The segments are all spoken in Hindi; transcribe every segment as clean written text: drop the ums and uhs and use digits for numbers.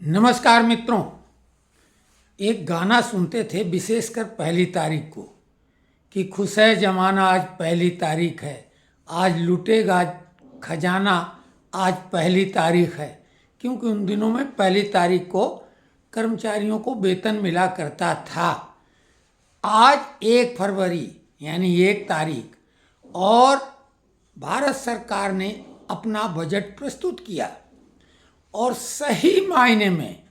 नमस्कार मित्रों। एक गाना सुनते थे विशेषकर पहली तारीख को कि खुश है जमाना आज पहली तारीख है, आज लूटेगा खजाना आज पहली तारीख है। क्योंकि उन दिनों में पहली तारीख को कर्मचारियों को वेतन मिला करता था। आज 1 फरवरी यानी 1 तारीख और भारत सरकार ने अपना बजट प्रस्तुत किया और सही मायने में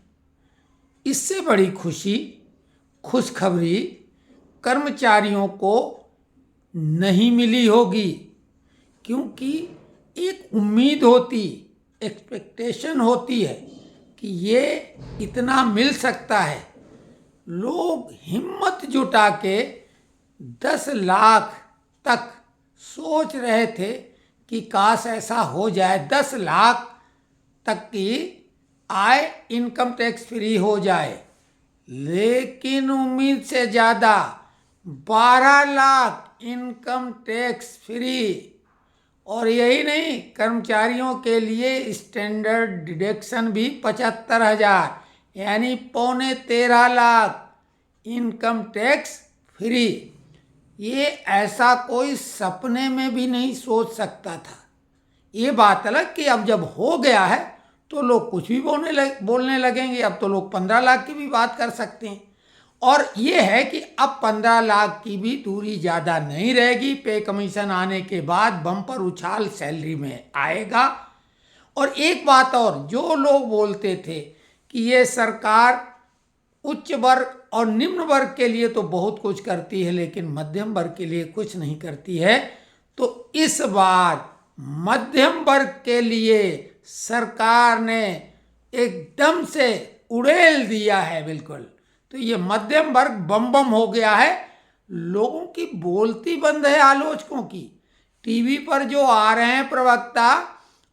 इससे बड़ी खुशखबरी कर्मचारियों को नहीं मिली होगी। क्योंकि एक उम्मीद होती, एक्सपेक्टेशन होती है कि ये इतना मिल सकता है। लोग हिम्मत जुटा के 10 लाख तक सोच रहे थे कि काश ऐसा हो जाए, 10 लाख तक की आय इनकम टैक्स फ्री हो जाए। लेकिन उम्मीद से ज़्यादा 12 लाख इनकम टैक्स फ्री। और यही नहीं, कर्मचारियों के लिए स्टैंडर्ड डिडक्शन भी 75,000 यानी 12.75 लाख इनकम टैक्स फ्री। ये ऐसा कोई सपने में भी नहीं सोच सकता था। ये बात अलग कि अब जब हो गया है तो लोग कुछ भी बोलने लगेंगे। अब तो लोग 15 लाख की भी बात कर सकते हैं। और ये है कि अब 15 लाख की भी दूरी ज़्यादा नहीं रहेगी। पे कमीशन आने के बाद बम्पर उछाल सैलरी में आएगा। और एक बात और, जो लोग बोलते थे कि ये सरकार उच्च वर्ग और निम्न वर्ग के लिए तो बहुत कुछ करती है लेकिन मध्यम वर्ग के लिए कुछ नहीं करती है, तो इस बार मध्यम वर्ग के लिए सरकार ने एकदम से उड़ेल दिया है बिल्कुल। तो ये मध्यम वर्ग बम बम हो गया है। लोगों की बोलती बंद है। आलोचकों की टीवी पर जो आ रहे हैं प्रवक्ता,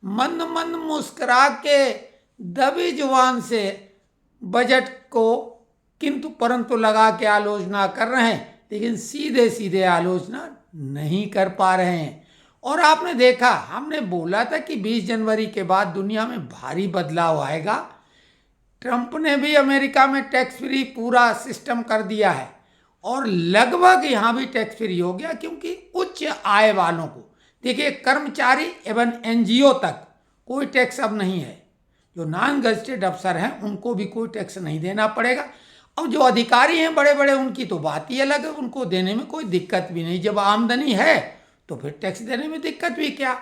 मंद मंद मुस्कुरा के दबी जुबान से बजट को किंतु परंतु लगा के आलोचना कर रहे हैं, लेकिन सीधे सीधे आलोचना नहीं कर पा रहे हैं। और आपने देखा, हमने बोला था कि 20 जनवरी के बाद दुनिया में भारी बदलाव आएगा। ट्रंप ने भी अमेरिका में टैक्स फ्री पूरा सिस्टम कर दिया है और लगभग यहाँ भी टैक्स फ्री हो गया। क्योंकि उच्च आय वालों को देखिए, कर्मचारी एवं एनजीओ तक कोई टैक्स अब नहीं है। जो नॉन गजटेड अफसर हैं उनको भी कोई टैक्स नहीं देना पड़ेगा। अब जो अधिकारी हैं बड़े बड़े, उनकी तो बात ही अलग है, उनको देने में कोई दिक्कत भी नहीं। जब आमदनी है तो फिर टैक्स देने में दिक्कत भी क्या।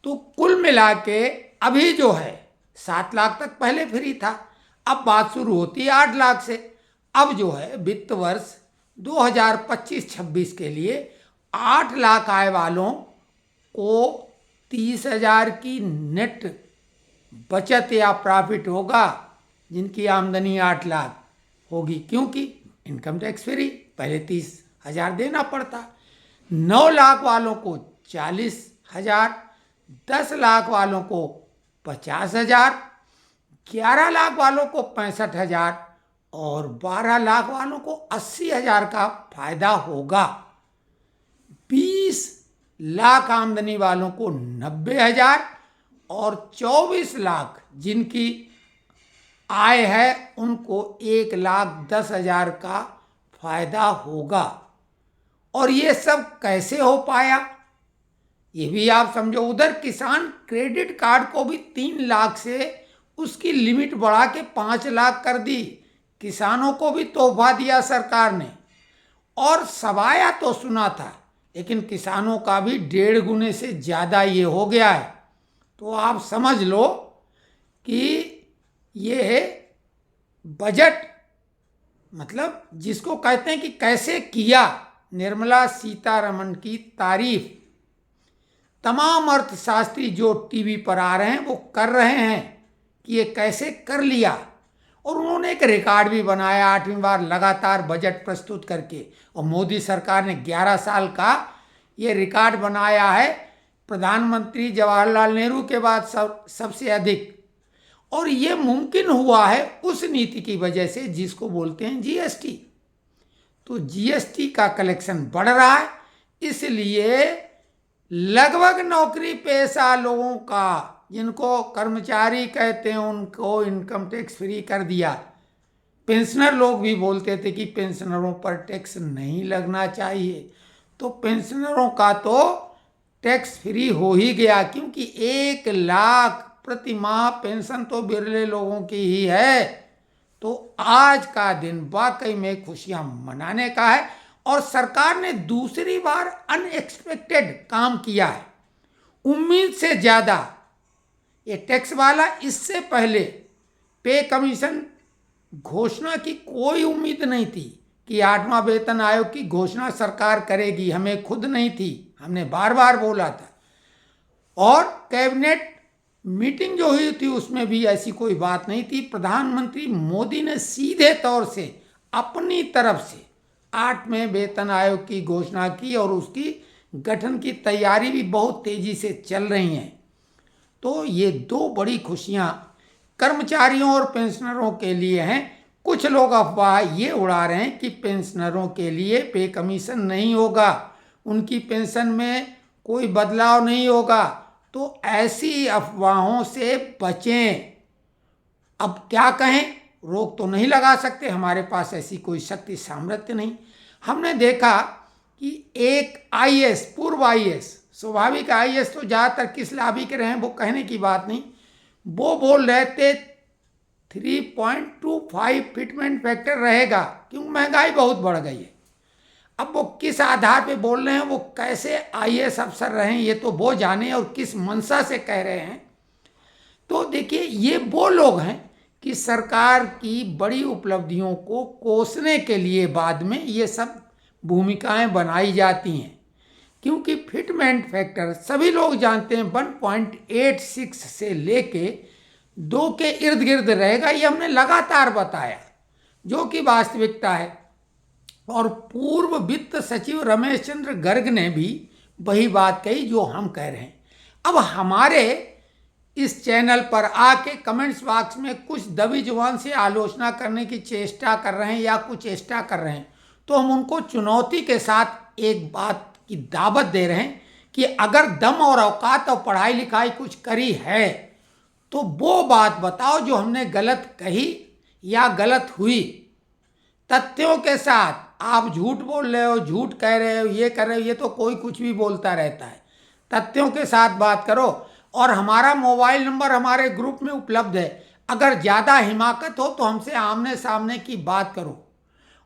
तो कुल मिला के अभी जो है 7 लाख तक पहले फ्री था, अब बात शुरू होती है 8 लाख से। अब जो है वित्त वर्ष 2025-26 के लिए 8 लाख आय वालों को 30,000 की नेट बचत या प्रॉफिट होगा, जिनकी आमदनी 8 लाख होगी। क्योंकि इनकम टैक्स फ्री, पहले 30,000 देना पड़ता। 9 लाख वालों को 40,000, 10 लाख वालों को 50,000, 11 लाख वालों को 65,000 और 12 लाख वालों को 80,000 का फायदा होगा। 20 लाख आमदनी वालों को 90,000 और 24 लाख जिनकी आय है उनको 1,10,000 का फायदा होगा। और ये सब कैसे हो पाया, ये भी आप समझो। उधर किसान क्रेडिट कार्ड को भी 3 लाख से उसकी लिमिट बढ़ा के 5 लाख कर दी। किसानों को भी तोहफा दिया सरकार ने। और सवाया तो सुना था, लेकिन किसानों का भी 1.5 गुने से ज़्यादा ये हो गया है। तो आप समझ लो कि ये बजट, मतलब जिसको कहते हैं कि कैसे किया, निर्मला सीतारमण की तारीफ तमाम अर्थशास्त्री जो टीवी पर आ रहे हैं वो कर रहे हैं कि ये कैसे कर लिया। और उन्होंने एक रिकॉर्ड भी बनाया 8वीं बार लगातार बजट प्रस्तुत करके। और मोदी सरकार ने 11 साल का ये रिकॉर्ड बनाया है, प्रधानमंत्री जवाहरलाल नेहरू के बाद सबसे अधिक। और ये मुमकिन हुआ है उस नीति की वजह से जिसको बोलते हैं जीएसटी। तो जीएसटी का कलेक्शन बढ़ रहा है, इसलिए लगभग नौकरी पेशा लोगों का जिनको कर्मचारी कहते हैं उनको इनकम टैक्स फ्री कर दिया। पेंशनर लोग भी बोलते थे कि पेंशनरों पर टैक्स नहीं लगना चाहिए, तो पेंशनरों का तो टैक्स फ्री हो ही गया, क्योंकि 1 लाख प्रति माह पेंशन तो बिरले लोगों की ही है। तो आज का दिन वाकई में खुशियां मनाने का है, और सरकार ने दूसरी बार अनएक्सपेक्टेड काम किया है, उम्मीद से ज़्यादा। ये टैक्स वाला इससे पहले पे कमीशन घोषणा की कोई उम्मीद नहीं थी कि 8वां वेतन आयोग की घोषणा सरकार करेगी, हमें खुद नहीं थी, हमने बार बार बोला था। और कैबिनेट मीटिंग जो हुई थी उसमें भी ऐसी कोई बात नहीं थी। प्रधानमंत्री मोदी ने सीधे तौर से अपनी तरफ से 8वें वेतन आयोग की घोषणा की, और उसकी गठन की तैयारी भी बहुत तेजी से चल रही है। तो ये 2 बड़ी खुशियां कर्मचारियों और पेंशनरों के लिए हैं। कुछ लोग अफवाह ये उड़ा रहे हैं कि पेंशनरों के लिए पे कमीशन नहीं होगा, उनकी पेंशन में कोई बदलाव नहीं होगा, तो ऐसी अफवाहों से बचें। अब क्या कहें, रोक तो नहीं लगा सकते, हमारे पास ऐसी कोई शक्ति सामर्थ्य नहीं। हमने देखा कि एक आईएएस, पूर्व आईएएस, स्वाभाविक आईएएस तो ज़्यादातर किस लॉबी के रहे हैं वो कहने की बात नहीं, वो बोल रहे थे 3.25 फिटमेंट फैक्टर रहेगा, क्योंकि महंगाई बहुत बढ़ गई है। अब वो किस आधार पे बोल रहे हैं, वो कैसे आईएएस अफसर रहे हैं ये तो वो जाने, और किस मंशा से कह रहे हैं। तो देखिए, ये वो लोग हैं कि सरकार की बड़ी उपलब्धियों को कोसने के लिए बाद में ये सब भूमिकाएं बनाई जाती हैं, क्योंकि फिटमेंट फैक्टर सभी लोग जानते हैं 1.86 से लेके 2 के इर्द गिर्द रहेगा, ये हमने लगातार बताया, जो कि वास्तविकता है। और पूर्व वित्त सचिव रमेश चंद्र गर्ग ने भी वही बात कही जो हम कह रहे हैं। अब हमारे इस चैनल पर आके कमेंट्स बॉक्स में कुछ दबी जुबान से आलोचना करने की चेष्टा कर रहे हैं या कुछ चेष्टा कर रहे हैं, तो हम उनको चुनौती के साथ एक बात की दावत दे रहे हैं कि अगर दम और औकात और पढ़ाई लिखाई कुछ करी है तो वो बात बताओ जो हमने गलत कही या गलत हुई, तथ्यों के साथ। आप झूठ बोल रहे हो, झूठ कह रहे हो, ये कर रहे हो, ये तो कोई कुछ भी बोलता रहता है। तथ्यों के साथ बात करो, और हमारा मोबाइल नंबर हमारे ग्रुप में उपलब्ध है। अगर ज़्यादा हिमाकत हो तो हमसे आमने सामने की बात करो।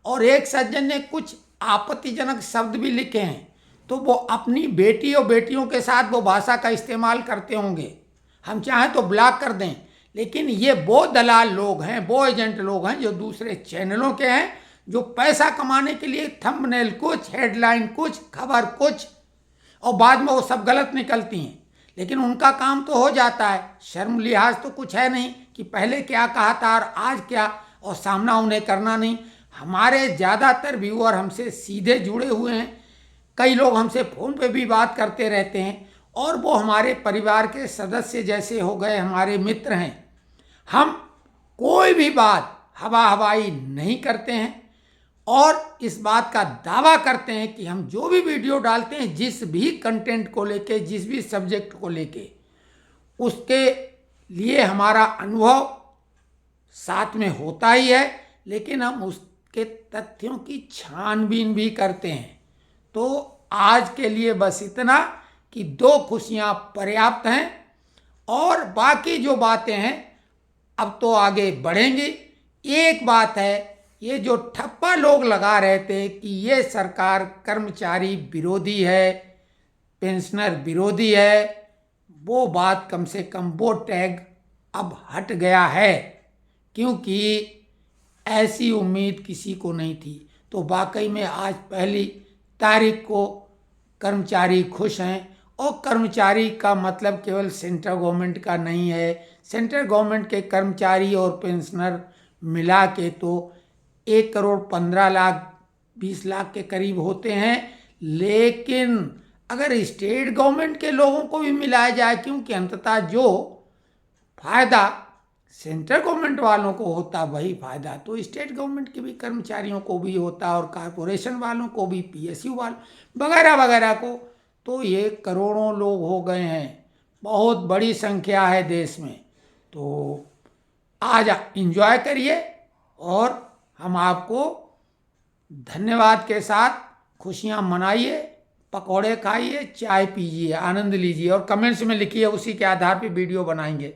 और एक सज्जन ने कुछ आपत्तिजनक शब्द भी लिखे हैं, तो वो अपनी बेटी और बेटियों के साथ वो भाषा का इस्तेमाल करते होंगे, हम चाहें तो ब्लॉक कर दें। लेकिन ये वो दलाल लोग हैं, वो एजेंट लोग हैं जो दूसरे चैनलों के हैं, जो पैसा कमाने के लिए थंबनेल कुछ, हेडलाइन कुछ, खबर कुछ, और बाद में वो सब गलत निकलती हैं। लेकिन उनका काम तो हो जाता है, शर्म लिहाज तो कुछ है नहीं कि पहले क्या कहा था और आज क्या, और सामना उन्हें करना नहीं। हमारे ज़्यादातर व्यूअर हमसे सीधे जुड़े हुए हैं, कई लोग हमसे फ़ोन पे भी बात करते रहते हैं, और वो हमारे परिवार के सदस्य जैसे हो गए, हमारे मित्र हैं। हम कोई भी बात हवा हवाई नहीं करते हैं, और इस बात का दावा करते हैं कि हम जो भी वीडियो डालते हैं, जिस भी कंटेंट को लेके, जिस भी सब्जेक्ट को लेके, उसके लिए हमारा अनुभव साथ में होता ही है, लेकिन हम उसके तथ्यों की छानबीन भी करते हैं। तो आज के लिए बस इतना कि 2 खुशियां पर्याप्त हैं, और बाकी जो बातें हैं अब तो आगे बढ़ेंगी। एक बात है, ये जो ठप्पा लोग लगा रहे थे कि ये सरकार कर्मचारी विरोधी है, पेंशनर विरोधी है, वो बात कम से कम, वो टैग अब हट गया है, क्योंकि ऐसी उम्मीद किसी को नहीं थी। तो वाकई में आज 1 तारीख को कर्मचारी खुश हैं, और कर्मचारी का मतलब केवल सेंट्रल गवर्नमेंट का नहीं है। सेंट्रल गवर्नमेंट के कर्मचारी और पेंशनर मिला के तो 1,15,20,00,000 के करीब होते हैं। लेकिन अगर स्टेट गवर्नमेंट के लोगों को भी मिलाया जाए, क्योंकि अंततः जो फायदा सेंट्रल गवर्नमेंट वालों को होता वही फायदा तो स्टेट गवर्नमेंट के भी कर्मचारियों को भी होता, और कॉरपोरेशन वालों को भी, पीएसयू वालों वगैरह वगैरह को, तो ये करोड़ों लोग हो गए हैं। बहुत बड़ी संख्या है देश में। तो आज एंजॉय करिए और हम आपको धन्यवाद के साथ खुशियां मनाइए, पकौड़े खाइए, चाय पीजिए, आनंद लीजिए और कमेंट्स में लिखिए, उसी के आधार पे वीडियो बनाएंगे।